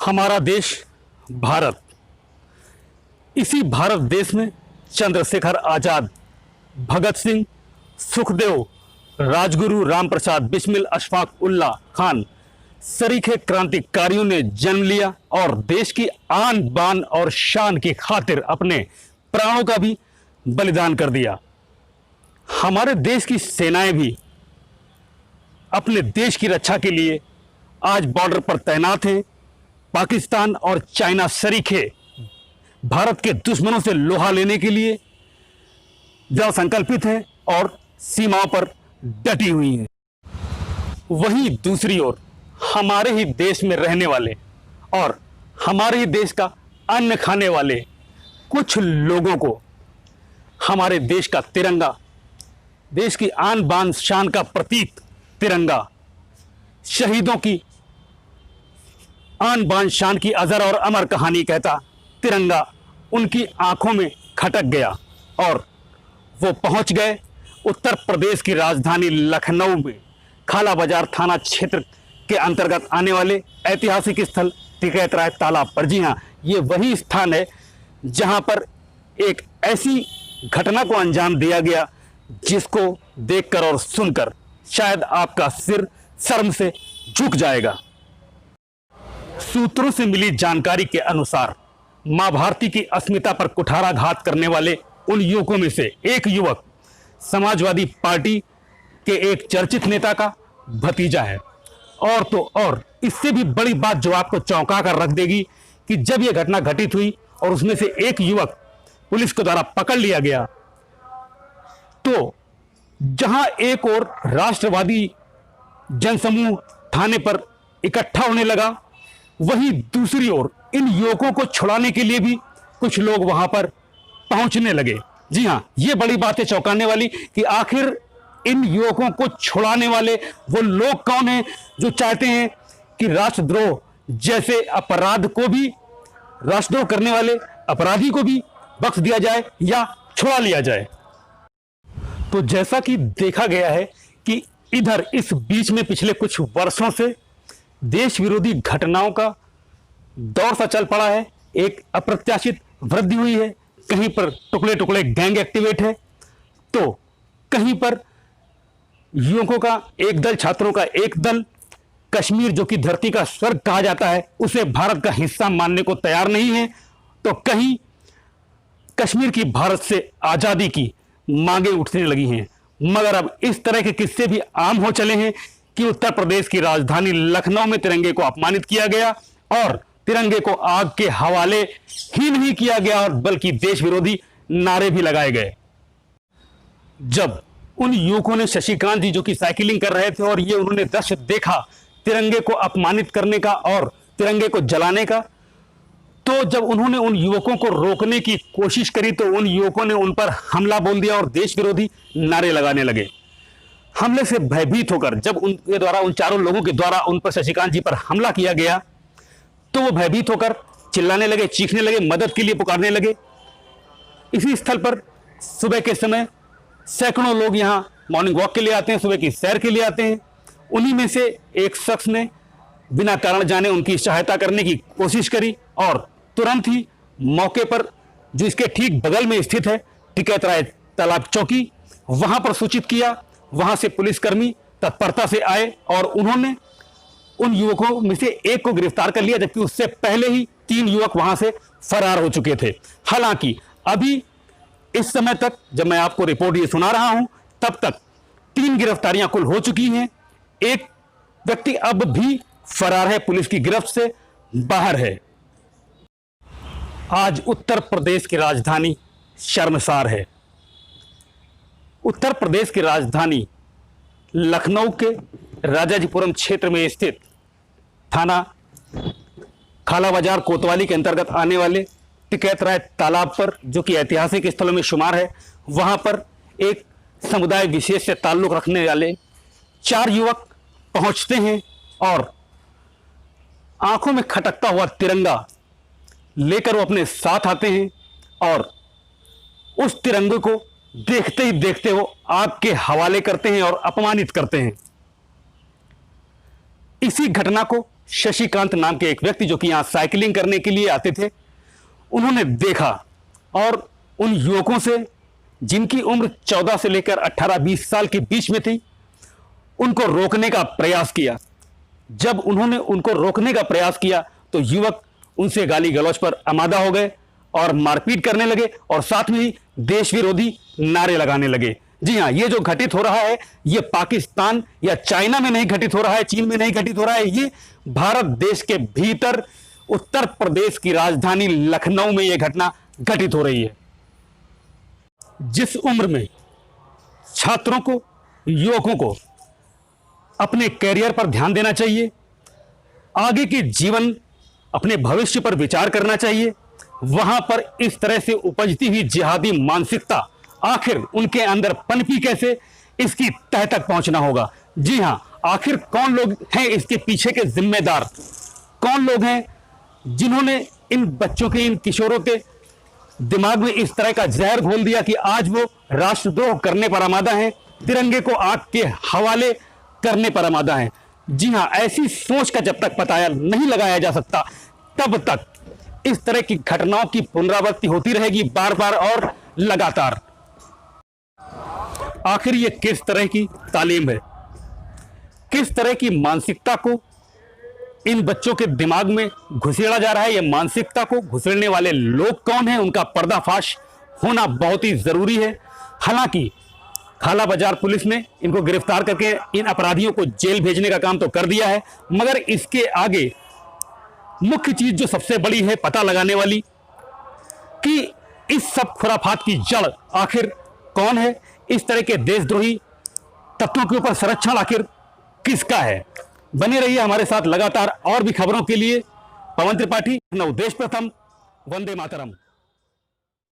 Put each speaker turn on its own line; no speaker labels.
हमारा देश भारत, इसी भारत देश में चंद्रशेखर आजाद, भगत सिंह, सुखदेव, राजगुरु रामप्रसाद बिस्मिल अशफाक उल्लाह खान सरीखे क्रांतिकारियों ने जन्म लिया और देश की आन बान और शान की खातिर अपने प्राणों का भी बलिदान कर दिया। हमारे देश की सेनाएं भी अपने देश की रक्षा के लिए आज बॉर्डर पर तैनात हैं। पाकिस्तान और चाइना सरीखे भारत के दुश्मनों से लोहा लेने के लिए दृढ़ संकल्पित हैं और सीमाओं पर डटी हुई हैं। वहीं दूसरी ओर हमारे ही देश में रहने वाले और हमारे ही देश का अन्न खाने वाले कुछ लोगों को हमारे देश का तिरंगा, देश की आन बान शान का प्रतीक तिरंगा, शहीदों की आन बान शान की अजर और अमर कहानी कहता तिरंगा उनकी आंखों में खटक गया और वो पहुंच गए उत्तर प्रदेश की राजधानी लखनऊ में खाला बाजार थाना क्षेत्र के अंतर्गत आने वाले ऐतिहासिक स्थल टिकैत राय तालाब पर। जी हाँ, ये वही स्थान है जहां पर एक ऐसी घटना को अंजाम दिया गया जिसको देखकर और सुनकर शायद आपका सिर शर्म से झुक जाएगा। सूत्रों से मिली जानकारी के अनुसार मां भारती की अस्मिता पर कुठाराघात करने वाले उन युवकों में से एक युवक समाजवादी पार्टी के एक चर्चित नेता का भतीजा है। और तो और इससे भी बड़ी बात जो आपको चौंका कर रख देगी कि जब यह घटना घटित हुई और उसमें से एक युवक पुलिस के द्वारा पकड़ लिया गया, तो जहां एक और राष्ट्रवादी जनसमूह थाने पर इकट्ठा होने लगा, वहीं दूसरी ओर इन युवकों को छुड़ाने के लिए भी कुछ लोग वहां पर पहुंचने लगे। जी हां, ये बड़ी बात है चौंकाने वाली कि आखिर इन युवकों को छुड़ाने वाले वो लोग कौन हैं जो चाहते हैं कि राष्ट्रद्रोह जैसे अपराध को भी, राष्ट्रद्रोह करने वाले अपराधी को भी बख्श दिया जाए या छुड़ा लिया जाए। तो जैसा कि देखा गया है कि इधर इस बीच में पिछले कुछ वर्षों से देश विरोधी घटनाओं का दौर सा चल पड़ा है। एक अप्रत्याशित वृद्धि हुई है, कहीं पर टुकड़े टुकड़े गैंग एक्टिवेट है, तो कहीं पर युवकों का एक दल, छात्रों का एक दल कश्मीर जो कि धरती का स्वर्ग कहा जाता है उसे भारत का हिस्सा मानने को तैयार नहीं है, तो कहीं कश्मीर की भारत से आजादी की मांगे उठने लगी हैं। मगर अब इस तरह के किस्से भी आम हो चले हैं कि उत्तर प्रदेश की राजधानी लखनऊ में तिरंगे को अपमानित किया गया और तिरंगे को आग के हवाले ही नहीं किया गया और बल्कि देश विरोधी नारे भी लगाए गए। जब उन युवकों ने शशिकांत जी जो कि साइकिलिंग कर रहे थे और ये उन्होंने दृश्य देखा तिरंगे को अपमानित करने का और तिरंगे को जलाने का, तो जब उन्होंने उन युवकों को रोकने की कोशिश करी तो उन युवकों ने उन पर हमला बोल दिया और देश विरोधी नारे लगाने लगे। हमले से भयभीत होकर जब उनके द्वारा, उन चारों लोगों के द्वारा उन पर, शशिकांत जी पर हमला किया गया, तो वो भयभीत होकर चिल्लाने लगे, चीखने लगे, मदद के लिए पुकारने लगे। इसी स्थल पर सुबह के समय सैकड़ों लोग यहां मॉर्निंग वॉक के लिए आते हैं, सुबह की सैर के लिए आते हैं। उन्हीं में से एक शख्स ने बिना कारण जाने उनकी सहायता करने की कोशिश करी और तुरंत ही मौके पर, जो इसके ठीक बगल में स्थित है टिकैत राय तालाब चौकी, वहां पर सूचित किया। वहां से पुलिसकर्मी तत्परता से आए और उन्होंने उन युवकों में से एक को गिरफ्तार कर लिया, जबकि उससे पहले ही 3 युवक वहां से फरार हो चुके थे। हालांकि अभी इस समय तक जब मैं आपको रिपोर्ट ये सुना रहा हूं, तब तक 3 गिरफ्तारियां कुल हो चुकी हैं। एक व्यक्ति अब भी फरार है, पुलिस की गिरफ्त से बाहर है। आज उत्तर प्रदेश की राजधानी शर्मसार है। उत्तर प्रदेश की राजधानी लखनऊ के राजाजीपुरम क्षेत्र में स्थित थाना खाला बाजार कोतवाली के अंतर्गत आने वाले टिकैत राय तालाब पर, जो कि ऐतिहासिक स्थलों में शुमार है, वहां पर एक समुदाय विशेष से ताल्लुक रखने वाले 4 युवक पहुंचते हैं और आंखों में खटकता हुआ तिरंगा लेकर वो अपने साथ आते हैं और उस तिरंगे को देखते ही देखते वो आग के हवाले करते हैं और अपमानित करते हैं। इसी घटना को शशिकांत नाम के एक व्यक्ति जो कि यहाँ साइकिलिंग करने के लिए आते थे, उन्होंने देखा और उन युवकों से जिनकी उम्र 14 से लेकर 18-20 साल के बीच में थी, उनको रोकने का प्रयास किया। जब उन्होंने उनको रोकने का प्रयास किया तो युवक उनसे गाली गलौज पर आमादा हो गए और मारपीट करने लगे और साथ में ही देश विरोधी नारे लगाने लगे। जी हाँ, ये जो घटित हो रहा है ये पाकिस्तान या चाइना में नहीं घटित हो रहा है, चीन में नहीं घटित हो रहा है, ये भारत देश के भीतर उत्तर प्रदेश की राजधानी लखनऊ में यह घटना घटित हो रही है। जिस उम्र में छात्रों को, युवकों को अपने कैरियर पर ध्यान देना चाहिए, आगे के जीवन, अपने भविष्य पर विचार करना चाहिए, वहां पर इस तरह से उपजती हुई जिहादी मानसिकता आखिर उनके अंदर पनपी कैसे, इसकी तह तक पहुंचना होगा। जी हां, आखिर कौन लोग हैं इसके पीछे के जिम्मेदार, कौन लोग हैं जिन्होंने इन बच्चों के, इन किशोरों के दिमाग में इस तरह का जहर घोल दिया कि आज वो राष्ट्रद्रोह करने पर आमादा हैं, तिरंगे को आग के हवाले करने पर आमादा हैं। जी हां, ऐसी सोच का जब तक पता नहीं लगाया जा सकता तब तक इस तरह की घटनाओं की पुनरावृत्ति होती रहेगी बार बार और लगातार। आखिर ये किस तरह की तालीम है, किस तरह की मानसिकता को इन बच्चों के दिमाग में घुसेड़ा जा रहा है, ये मानसिकता को घुसेड़ने वाले लोग कौन हैं, उनका पर्दाफाश होना बहुत ही जरूरी है। हालांकि खाला बाजार पुलिस ने इनको गिरफ्तार करके इन अपराधियों को जेल भेजने का काम तो कर दिया है, मगर इसके आगे मुख्य चीज जो सबसे बड़ी है पता लगाने वाली, कि इस सब खुराफात की जड़ आखिर कौन है, इस तरह के देशद्रोही तत्वों के ऊपर संरक्षण आखिर किसका है। बने रहिए हमारे साथ लगातार और भी खबरों के लिए। पवन त्रिपाठी, नव देश प्रथम, वंदे मातरम।